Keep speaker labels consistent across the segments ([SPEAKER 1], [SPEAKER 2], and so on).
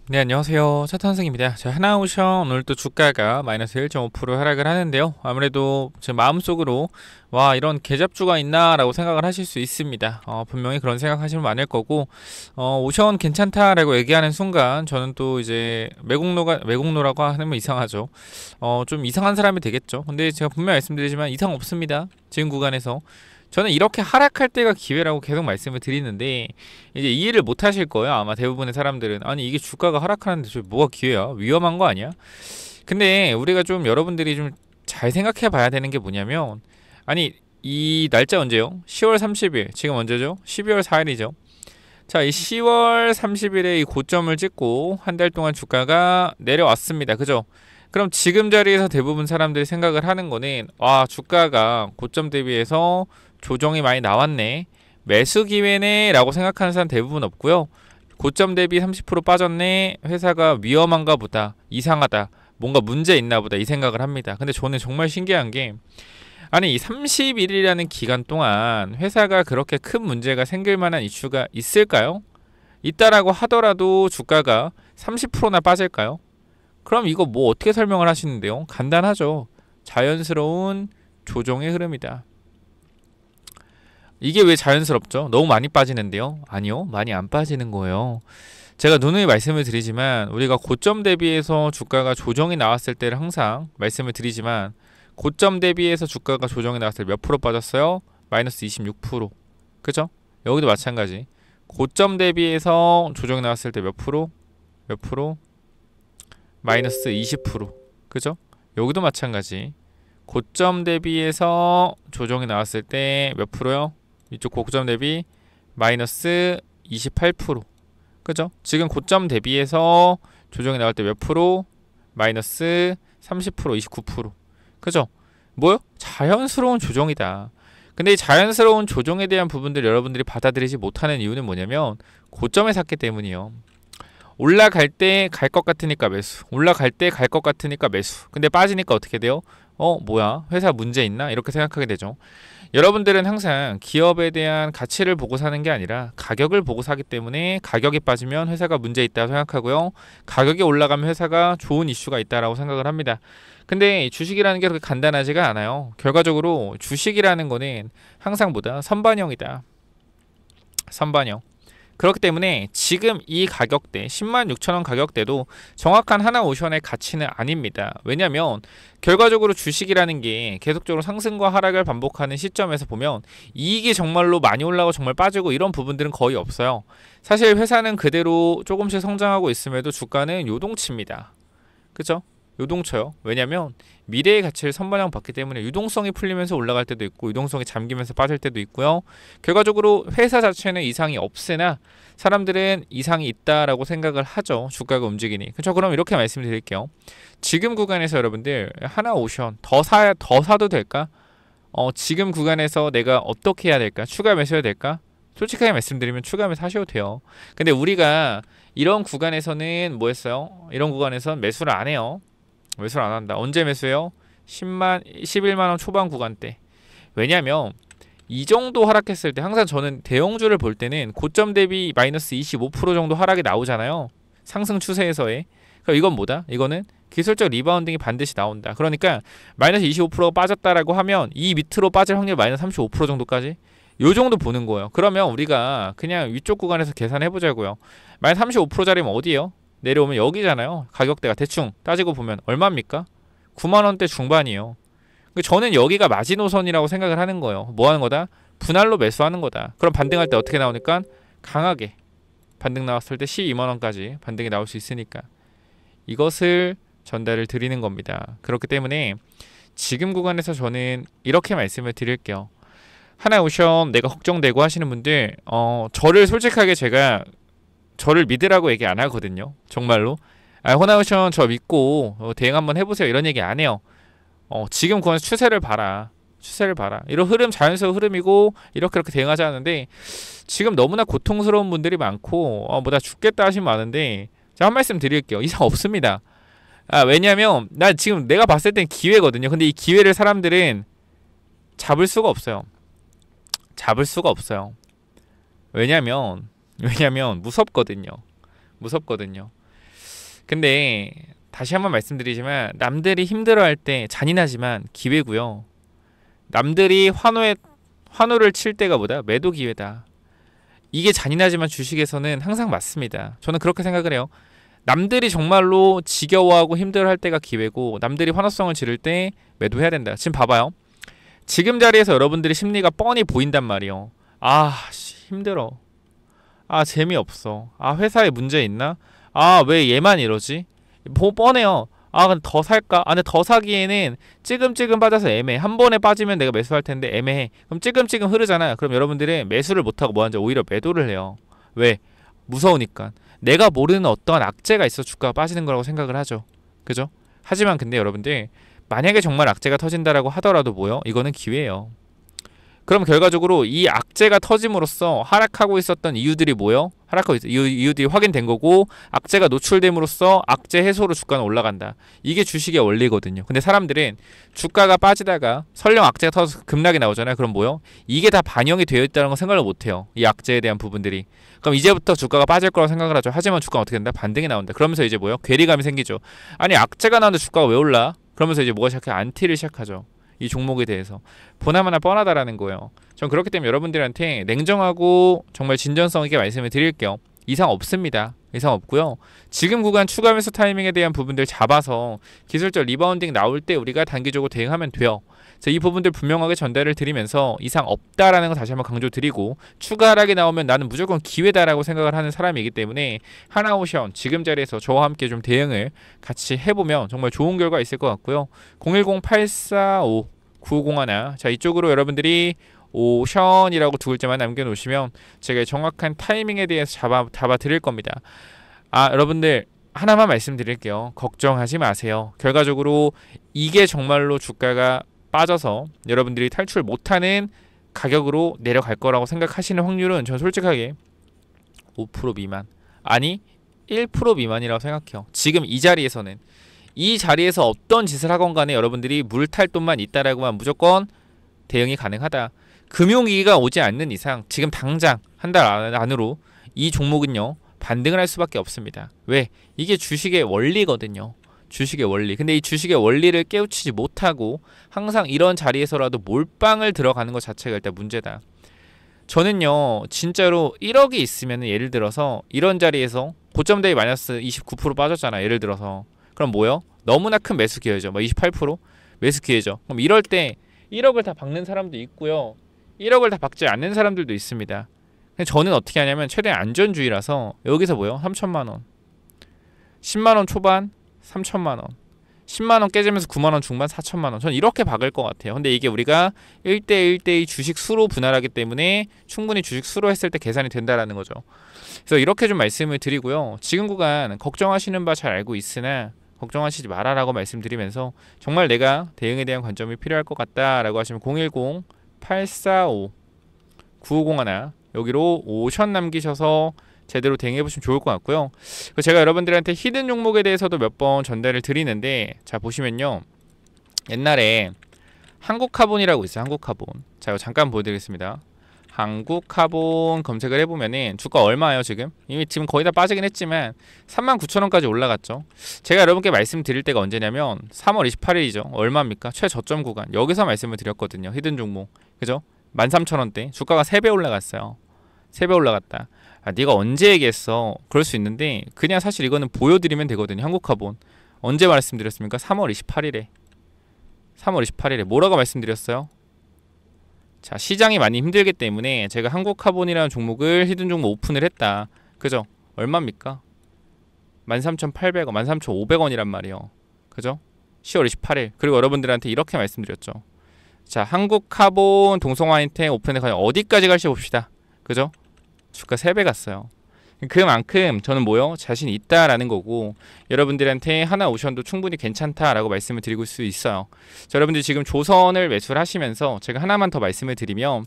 [SPEAKER 1] 네, 안녕하세요. 차탄승입니다. 자, 하나오션 오늘도 주가가 마이너스 1.5% 하락을 하는데요. 아무래도 제 마음속으로 와, 이런 개잡주가 있나라고 생각을 하실 수 있습니다. 분명히 그런 생각하시면 많을 거고, 오션 괜찮다라고 얘기하는 순간 저는 또 이제 매국노라고 하면 이상하죠. 좀 이상한 사람이 되겠죠. 근데 제가 분명히 말씀드리지만 이상 없습니다. 지금 구간에서. 저는 이렇게 하락할 때가 기회라고 계속 말씀을 드리는데 이제 이해를 못 하실 거예요. 아마 대부분의 사람들은 아니 이게 주가가 하락하는데 저 뭐가 기회야? 위험한 거 아니야? 근데 우리가 좀 여러분들이 좀 잘 생각해 봐야 되는 게 뭐냐면 아니 이 날짜 언제요? 10월 30일 지금 언제죠? 12월 4일이죠. 자, 이 10월 30일에 이 고점을 찍고 한 달 동안 주가가 내려왔습니다. 그죠? 그럼 지금 자리에서 대부분 사람들이 생각을 하는 거는 아, 주가가 고점 대비해서 조정이 많이 나왔네. 매수 기회네 라고 생각하는 사람 대부분 없고요. 고점 대비 30% 빠졌네. 회사가 위험한가 보다. 이상하다. 뭔가 문제 있나 보다. 이 생각을 합니다. 근데 저는 정말 신기한 게 아니 이 31일이라는 기간 동안 회사가 그렇게 큰 문제가 생길 만한 이슈가 있을까요? 있다라고 하더라도 주가가 30%나 빠질까요? 그럼 이거 뭐 어떻게 설명을 하시는데요? 간단하죠. 자연스러운 조정의 흐름이다. 이게 왜 자연스럽죠? 너무 많이 빠지는데요? 아니요, 많이 안 빠지는 거예요. 제가 누누이 말씀을 드리지만 우리가 고점 대비해서 주가가 조정이 나왔을 때를 항상 말씀을 드리지만 고점 대비해서 주가가 조정이 나왔을 때 몇 프로 빠졌어요? 마이너스 26%. 그죠? 여기도 마찬가지. 고점 대비해서 조정이 나왔을 때 몇 프로? 몇 프로? 마이너스 20%. 그죠? 여기도 마찬가지. 고점 대비해서 조정이 나왔을 때 몇 프로요? 이쪽 고점 대비 마이너스 28%. 그죠? 지금 고점 대비해서 조정이 나올 때 몇 프로? 마이너스 30%, 29%. 그죠? 뭐요? 자연스러운 조정이다. 근데 이 자연스러운 조정에 대한 부분들 여러분들이 받아들이지 못하는 이유는 뭐냐면 고점에 샀기 때문이요. 올라갈 때 갈 것 같으니까 매수. 올라갈 때 갈 것 같으니까 매수. 근데 빠지니까 어떻게 돼요? 뭐야? 회사 문제 있나? 이렇게 생각하게 되죠. 여러분들은 항상 기업에 대한 가치를 보고 사는 게 아니라 가격을 보고 사기 때문에 가격이 빠지면 회사가 문제 있다고 생각하고요. 가격이 올라가면 회사가 좋은 이슈가 있다라고 생각을 합니다. 근데 주식이라는 게 그렇게 간단하지가 않아요. 결과적으로 주식이라는 거는 항상 보다 선반영이다. 선반영. 그렇기 때문에 지금 이 가격대 106,000원 가격대도 정확한 하나오션의 가치는 아닙니다. 왜냐하면 결과적으로 주식이라는 게 계속적으로 상승과 하락을 반복하는 시점에서 보면 이익이 정말로 많이 올라가고 정말 빠지고 이런 부분들은 거의 없어요. 사실 회사는 그대로 조금씩 성장하고 있음에도 주가는 요동칩니다. 그죠? 요동쳐요. 왜냐면 미래의 가치를 선반영 받기 때문에 유동성이 풀리면서 올라갈 때도 있고 유동성이 잠기면서 빠질 때도 있고요. 결과적으로 회사 자체는 이상이 없으나 사람들은 이상이 있다라고 생각을 하죠. 주가가 움직이니. 그렇죠? 그럼 이렇게 말씀드릴게요. 지금 구간에서 여러분들 하나오션 더 사도 될까? 지금 구간에서 내가 어떻게 해야 될까? 추가 매수해야 될까? 솔직하게 말씀드리면 추가 매수 하셔도 돼요. 근데 우리가 이런 구간에서는 뭐 했어요? 이런 구간에서는 매수를 안 해요. 매수를 안 한다. 언제 매수해요? 11만원 초반 구간대. 왜냐면 이 정도 하락했을 때 항상 저는 대형주를 볼 때는 고점 대비 마이너스 25% 정도 하락이 나오잖아요. 상승 추세에서의. 그럼 이건 뭐다? 이거는 기술적 리바운딩이 반드시 나온다. 그러니까 마이너스 25%가 빠졌다라고 하면 이 밑으로 빠질 확률 마이너스 35% 정도까지 요 정도 보는 거예요. 그러면 우리가 그냥 위쪽 구간에서 계산해 보자고요. 마이너스 35%짜리면 어디예요? 내려오면 여기잖아요. 가격대가 대충 따지고 보면 얼마입니까? 9만원대 중반이에요. 저는 여기가 마지노선이라고 생각을 하는 거예요. 뭐 하는 거다? 분할로 매수하는 거다. 그럼 반등할 때 어떻게 나오니까? 강하게 반등 나왔을 때 12만원까지 반등이 나올 수 있으니까 이것을 전달을 드리는 겁니다. 그렇기 때문에 지금 구간에서 저는 이렇게 말씀을 드릴게요. 하나오션 내가 걱정되고 하시는 분들 저를 솔직하게 제가 저를 믿으라고 얘기 안 하거든요. 정말로. 하나오션 저 믿고 대응 한번 해보세요. 이런 얘기 안 해요. 지금 그건 추세를 봐라. 추세를 봐라. 이런 흐름 자연스러운 흐름이고 이렇게 대응하자 하는데 지금 너무나 고통스러운 분들이 많고 뭐 나 죽겠다 하시면 많은데 제가 한 말씀 드릴게요. 이상 없습니다. 왜냐면 나 지금 내가 봤을 땐 기회거든요. 근데 이 기회를 사람들은 잡을 수가 없어요. 잡을 수가 없어요. 왜냐면 무섭거든요. 무섭거든요. 근데 다시 한번 말씀드리지만 남들이 힘들어할 때 잔인하지만 기회고요. 남들이 환호를 칠 때가 뭐다? 매도 기회다. 이게 잔인하지만 주식에서는 항상 맞습니다. 저는 그렇게 생각을 해요. 남들이 정말로 지겨워하고 힘들어할 때가 기회고 남들이 환호성을 지를 때 매도해야 된다. 지금 봐봐요. 지금 자리에서 여러분들의 심리가 뻔히 보인단 말이에요. 힘들어. 재미없어. 회사에 문제 있나? 왜 얘만 이러지? 뻔해요. 근데 더 살까? 근데 더 사기에는 찌금찌금 빠져서 애매해. 한 번에 빠지면 내가 매수할 텐데 애매해. 그럼 찌금찌금 흐르잖아요. 그럼 여러분들은 매수를 못하고 뭐하는지 오히려 매도를 해요. 왜? 무서우니까. 내가 모르는 어떠한 악재가 있어 주가가 빠지는 거라고 생각을 하죠. 그죠? 하지만 근데 여러분들 만약에 정말 악재가 터진다라고 하더라도 뭐요? 이거는 기회예요. 그럼 결과적으로 이 악재가 터짐으로써 하락하고 있었던 이유들이 뭐요? 이유들이 확인된 거고 악재가 노출됨으로써 악재 해소로 주가는 올라간다. 이게 주식의 원리거든요. 근데 사람들은 주가가 빠지다가 설령 악재가 터져서 급락이 나오잖아요. 그럼 뭐요? 이게 다 반영이 되어 있다는 걸 생각을 못해요. 이 악재에 대한 부분들이. 그럼 이제부터 주가가 빠질 거라고 생각을 하죠. 하지만 주가는 어떻게 된다? 반등이 나온다. 그러면서 이제 뭐요? 괴리감이 생기죠. 악재가 나오는데 주가가 왜 올라? 그러면서 이제 뭐가 시작해? 안티를 시작하죠. 이 종목에 대해서 보나마나 뻔하다라는 거예요. 전 그렇기 때문에 여러분들한테 냉정하고 정말 진전성 있게 말씀을 드릴게요. 이상 없습니다. 이상 없고요. 지금 구간 추가 매수 타이밍에 대한 부분들 잡아서 기술적 리바운딩 나올 때 우리가 단기적으로 대응하면 돼요. 그래서 이 부분들 분명하게 전달을 드리면서 이상 없다라는 거 다시 한번 강조드리고 추가 하락이 나오면 나는 무조건 기회다라고 생각을 하는 사람이기 때문에 하나오션 지금 자리에서 저와 함께 좀 대응을 같이 해보면 정말 좋은 결과 있을 것 같고요. 010-845-9501 자 이쪽으로 여러분들이 오션이라고 두 글자만 남겨놓으시면 제가 정확한 타이밍에 대해서 잡아 드릴 겁니다. 여러분들 하나만 말씀드릴게요. 걱정하지 마세요. 결과적으로 이게 정말로 주가가 빠져서 여러분들이 탈출 못하는 가격으로 내려갈 거라고 생각하시는 확률은 전 솔직하게 5% 미만 아니 1% 미만이라고 생각해요. 지금 이 자리에서는 이 자리에서 어떤 짓을 하건 간에 여러분들이 물탈 돈만 있다라고만 무조건 대응이 가능하다. 금융위기가 오지 않는 이상 지금 당장 한 달 안으로 이 종목은요 반등을 할 수밖에 없습니다. 왜? 이게 주식의 원리거든요. 주식의 원리. 근데 이 주식의 원리를 깨우치지 못하고 항상 이런 자리에서라도 몰빵을 들어가는 것 자체가 일단 문제다. 저는요 진짜로 1억이 있으면 예를 들어서 이런 자리에서 고점 대비 마이너스 29% 빠졌잖아. 예를 들어서 그럼 뭐요? 너무나 큰 매수 기회죠. 28% 매수 기회죠. 그럼 이럴 때 1억을 다 박는 사람도 있고요. 1억을 다 박지 않는 사람들도 있습니다. 저는 어떻게 하냐면 최대한 안전주의라서 여기서 뭐요? 3천만원 10만원 초반 3천만원 10만원 깨지면서 9만원 중반 4천만원 저는 이렇게 박을 것 같아요. 근데 이게 우리가 1대1대2 주식 수로 분할하기 때문에 충분히 주식 수로 했을 때 계산이 된다라는 거죠. 그래서 이렇게 좀 말씀을 드리고요. 지금 구간 걱정하시는 바 잘 알고 있으나 걱정하시지 마라라고 말씀드리면서 정말 내가 대응에 대한 관점이 필요할 것 같다라고 하시면 010-845-9501 여기로 오션 남기셔서 제대로 대응해보시면 좋을 것 같고요. 제가 여러분들한테 히든 종목에 대해서도 몇 번 전달을 드리는데 자 보시면요. 옛날에 한국카본이라고 있어요. 한국카본. 자 이거 잠깐 보여드리겠습니다. 한국카본 검색을 해보면은 주가 얼마예요 지금? 이미 지금 거의 다 빠지긴 했지만 39,000원까지 올라갔죠. 제가 여러분께 말씀드릴 때가 언제냐면 3월 28일이죠. 얼마입니까? 최저점 구간. 여기서 말씀을 드렸거든요. 히든 종목. 그죠? 13,000원대. 주가가 3배 올라갔어요. 3배 올라갔다. 네가 언제 얘기했어? 그럴 수 있는데 그냥 사실 이거는 보여드리면 되거든요. 한국카본. 언제 말씀드렸습니까? 3월 28일에. 3월 28일에 뭐라고 말씀드렸어요? 자 시장이 많이 힘들기 때문에 제가 한국카본이라는 종목을 히든 종목 오픈을 했다. 그죠? 얼마입니까? 13,800원, 13,500원이란 말이에요. 그죠? 10월 28일. 그리고 여러분들한테 이렇게 말씀드렸죠. 자 한국카본 동성화인텍 오픈에 과연 어디까지 갈지 봅시다. 그죠? 주가 3배 갔어요. 그만큼 저는 뭐요? 자신 있다라는 거고 여러분들한테 하나 오션도 충분히 괜찮다라고 말씀을 드리고 있을 수 있어요. 자, 여러분들 지금 조선을 매수를 하시면서 제가 하나만 더 말씀을 드리면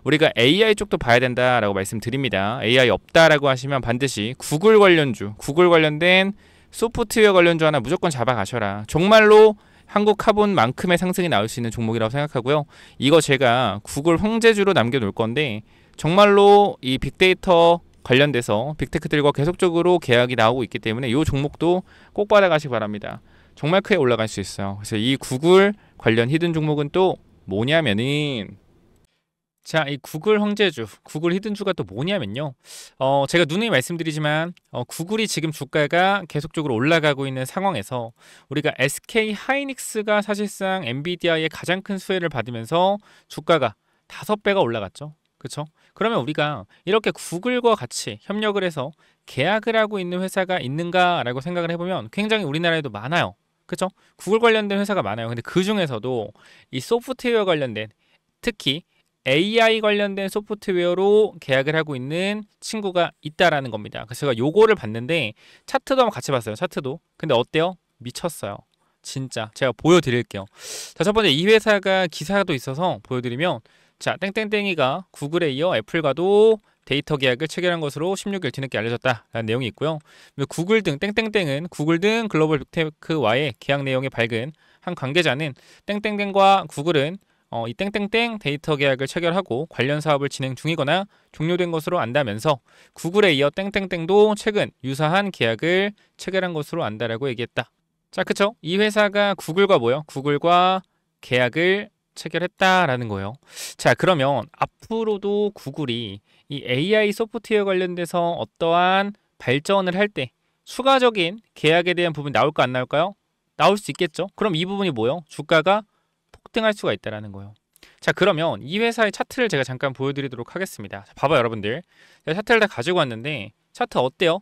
[SPEAKER 1] 우리가 AI 쪽도 봐야 된다라고 말씀드립니다. AI 없다라고 하시면 반드시 구글 관련주, 구글 관련된 소프트웨어 관련주 하나 무조건 잡아가셔라. 정말로 한국카본만큼의 상승이 나올 수 있는 종목이라고 생각하고요. 이거 제가 구글 황제주로 남겨놓을 건데 정말로 이 빅데이터 관련돼서 빅테크들과 계속적으로 계약이 나오고 있기 때문에 이 종목도 꼭 받아가시기 바랍니다. 정말 크게 올라갈 수 있어요. 그래서 이 구글 관련 히든 종목은 또 뭐냐면은, 자, 이 구글 황제주, 구글 히든주가 또 뭐냐면요. 제가 누누이 말씀드리지만 구글이 지금 주가가 계속적으로 올라가고 있는 상황에서 우리가 SK 하이닉스가 사실상 엔비디아의 가장 큰 수혜를 받으면서 주가가 5배가 올라갔죠. 그렇죠? 그러면 우리가 이렇게 구글과 같이 협력을 해서 계약을 하고 있는 회사가 있는가라고 생각을 해보면 굉장히 우리나라에도 많아요. 그렇죠? 구글 관련된 회사가 많아요. 근데 그 중에서도 이 소프트웨어 관련된, 특히 AI 관련된 소프트웨어로 계약을 하고 있는 친구가 있다라는 겁니다. 그래서 제가 요거를 봤는데 차트도 한번 같이 봤어요. 차트도. 근데 어때요? 미쳤어요. 진짜 제가 보여드릴게요. 자, 첫 번째 이 회사가 기사도 있어서 보여드리면, 자, 땡땡땡이가 구글에 이어 애플과도 데이터 계약을 체결한 것으로 16일 뒤늦게 알려졌다라는 내용이 있고요. 구글 등 땡땡땡은 구글 등 글로벌 빅테크와의 계약 내용이 밝은 한 관계자는 땡땡땡과 구글은 이 땡땡땡 데이터 계약을 체결하고 관련 사업을 진행 중이거나 종료된 것으로 안다면서 구글에 이어 땡땡땡도 최근 유사한 계약을 체결한 것으로 안다라고 얘기했다. 자, 그쵸? 이 회사가 구글과 뭐요? 구글과 계약을 체결했다라는 거예요. 자, 그러면 앞으로도 구글이 이 AI 소프트웨어 관련돼서 어떠한 발전을 할 때 추가적인 계약에 대한 부분이 나올까 안 나올까요? 나올 수 있겠죠. 그럼 이 부분이 뭐요? 주가가 폭등할 수가 있다라는 거예요. 자, 그러면 이 회사의 차트를 제가 잠깐 보여드리도록 하겠습니다. 자, 봐봐요, 여러분들. 제가 차트를 다 가지고 왔는데 차트 어때요?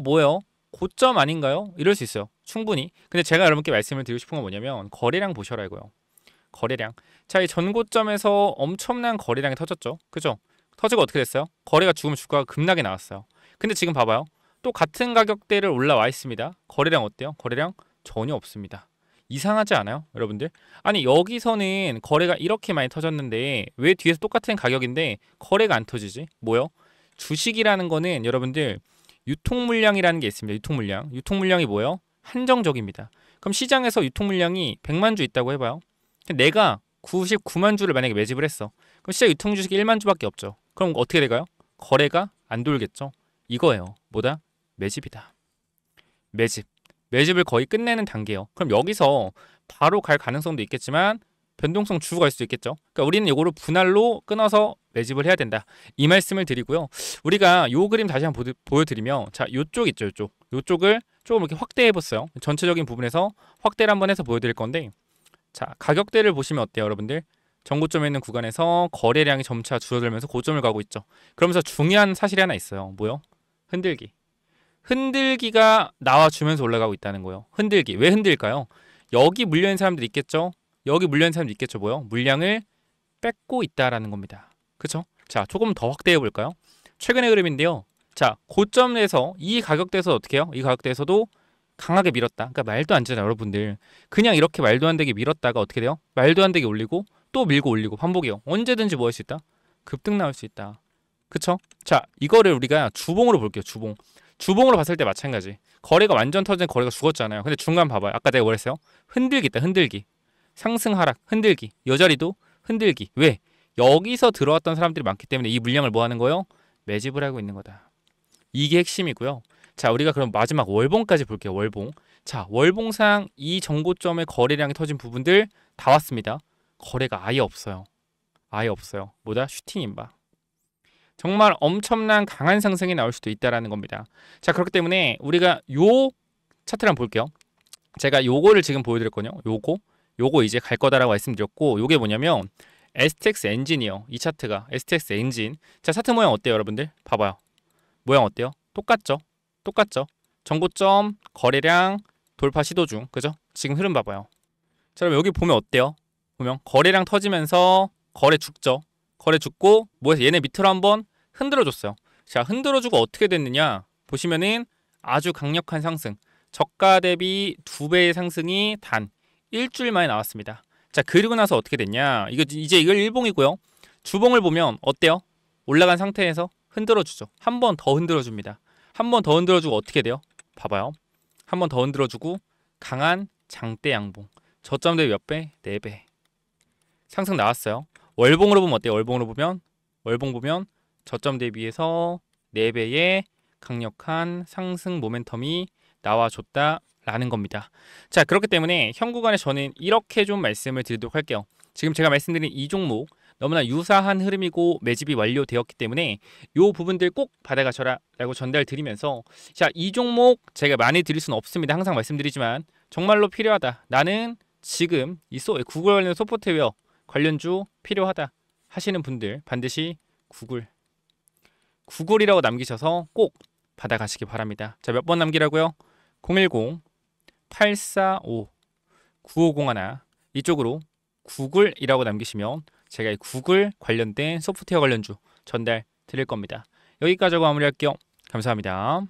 [SPEAKER 1] 뭐예요? 고점 아닌가요? 이럴 수 있어요. 충분히. 근데 제가 여러분께 말씀을 드리고 싶은 건 뭐냐면 거래량 보셔라고요. 거래량. 자, 이 전고점에서 엄청난 거래량이 터졌죠. 그죠? 터지고 어떻게 됐어요? 거래가 죽으면 주가가 급락이 나왔어요. 근데 지금 봐봐요. 또 같은 가격대를 올라와 있습니다. 거래량 어때요? 거래량 전혀 없습니다. 이상하지 않아요, 여러분들? 아니, 여기서는 거래가 이렇게 많이 터졌는데 왜 뒤에서 똑같은 가격인데 거래가 안 터지지? 뭐요? 주식이라는 거는 여러분들 유통 물량이라는 게 있습니다. 유통 물량. 유통 물량이 뭐예요? 한정적입니다. 그럼 시장에서 유통 물량이 100만 주 있다고 해봐요. 내가 99만 주를 만약에 매집을 했어. 그럼 시장 유통 주식이 1만 주밖에 없죠. 그럼 어떻게 될까요? 거래가 안 돌겠죠. 이거예요. 뭐다? 매집이다. 매집. 매집을 거의 끝내는 단계예요. 그럼 여기서 바로 갈 가능성도 있겠지만 변동성 주고 갈 수도 있겠죠. 그러니까 우리는 이거를 분할로 끊어서 매집을 해야 된다. 이 말씀을 드리고요. 우리가 요 그림 다시 한번 보여드리면, 자, 요쪽 있죠, 요쪽. 요쪽을 조금 이렇게 확대해 봤어요. 전체적인 부분에서 확대를 한번 해서 보여드릴 건데, 자, 가격대를 보시면 어때요, 여러분들? 전고점에 있는 구간에서 거래량이 점차 줄어들면서 고점을 가고 있죠. 그러면서 중요한 사실이 하나 있어요. 뭐요? 흔들기. 흔들기가 나와주면서 올라가고 있다는 거예요. 흔들기. 왜 흔들까요? 여기 물려있는 사람들이 있겠죠? 여기 물려있는 사람들이 있겠죠? 뭐요? 물량을 뺏고 있다라는 겁니다. 그쵸? 자, 조금 더 확대해 볼까요? 최근의 흐름인데요. 자, 고점에서 이 가격대에서 어떻게 해요? 이 가격대에서도 강하게 밀었다. 그러니까 말도 안 되잖아요, 여러분들. 그냥 이렇게 말도 안 되게 밀었다가 어떻게 돼요? 말도 안 되게 올리고 또 밀고 올리고 반복이요. 언제든지 뭐 할 수 있다? 급등 나올 수 있다. 그쵸? 자, 이거를 우리가 주봉으로 볼게요. 주봉. 주봉으로 봤을 때 마찬가지. 거래가 완전 터진 거래가 죽었잖아요. 근데 중간 봐봐요. 아까 내가 뭐랬어요? 흔들기 있다. 흔들기. 상승 하락. 흔들기. 여자리도 흔들기. 왜? 여기서 들어왔던 사람들이 많기 때문에 이 물량을 뭐 하는 거예요? 매집을 하고 있는 거다. 이게 핵심이고요. 자, 우리가 그럼 마지막 월봉까지 볼게요. 월봉. 자, 월봉상 이 정고점의 거래량이 터진 부분들 다 왔습니다. 거래가 아예 없어요. 아예 없어요. 뭐다? 슈팅 임박. 정말 엄청난 강한 상승이 나올 수도 있다라는 겁니다. 자, 그렇기 때문에 우리가 요 차트를 한번 볼게요. 제가 요거를 지금 보여드렸거든요. 요거 이제 갈 거다라고 말씀드렸고, 요게 뭐냐면 STX 엔진이요. 이 차트가 STX 엔진. 자, 차트 모양 어때요, 여러분들? 봐봐요. 모양 어때요? 똑같죠? 똑같죠? 정고점, 거래량, 돌파 시도 중. 그죠? 지금 흐름 봐봐요. 자, 그럼 여기 보면 어때요? 보면 거래량 터지면서 거래 죽죠? 거래 죽고 뭐해서 얘네 밑으로 한번 흔들어줬어요. 자, 흔들어주고 어떻게 됐느냐? 보시면은 아주 강력한 상승. 저가 대비 2배의 상승이 단 일주일 만에 나왔습니다. 자, 그리고 나서 어떻게 됐냐? 이제 이걸 일봉이고요. 주봉을 보면 어때요? 올라간 상태에서 흔들어주죠. 한 번 더 흔들어줍니다. 한 번 더 흔들어주고 어떻게 돼요? 봐봐요. 한 번 더 흔들어주고 강한 장대 양봉. 저점 대비 몇 배? 4배. 상승 나왔어요. 월봉으로 보면 어때요? 월봉 보면 저점 대비해서 4배의 강력한 상승 모멘텀이 나와줬다라는 겁니다. 자, 그렇기 때문에 현 구간에 저는 이렇게 좀 말씀을 드리도록 할게요. 지금 제가 말씀드린 이 종목 너무나 유사한 흐름이고 매집이 완료되었기 때문에 이 부분들 꼭 받아가셔라 라고 전달 드리면서, 자, 이 종목 제가 많이 드릴 수는 없습니다. 항상 말씀드리지만 정말로 필요하다, 나는 지금 이 구글 관련 소프트웨어 관련주 필요하다 하시는 분들 반드시 구글이라고 남기셔서 꼭 받아가시기 바랍니다. 자, 몇 번 남기라고요? 010-845-9501 이쪽으로 구글이라고 남기시면 제가 이 구글 관련된 소프트웨어 관련주 전달 드릴 겁니다. 여기까지 하고 마무리할게요. 감사합니다.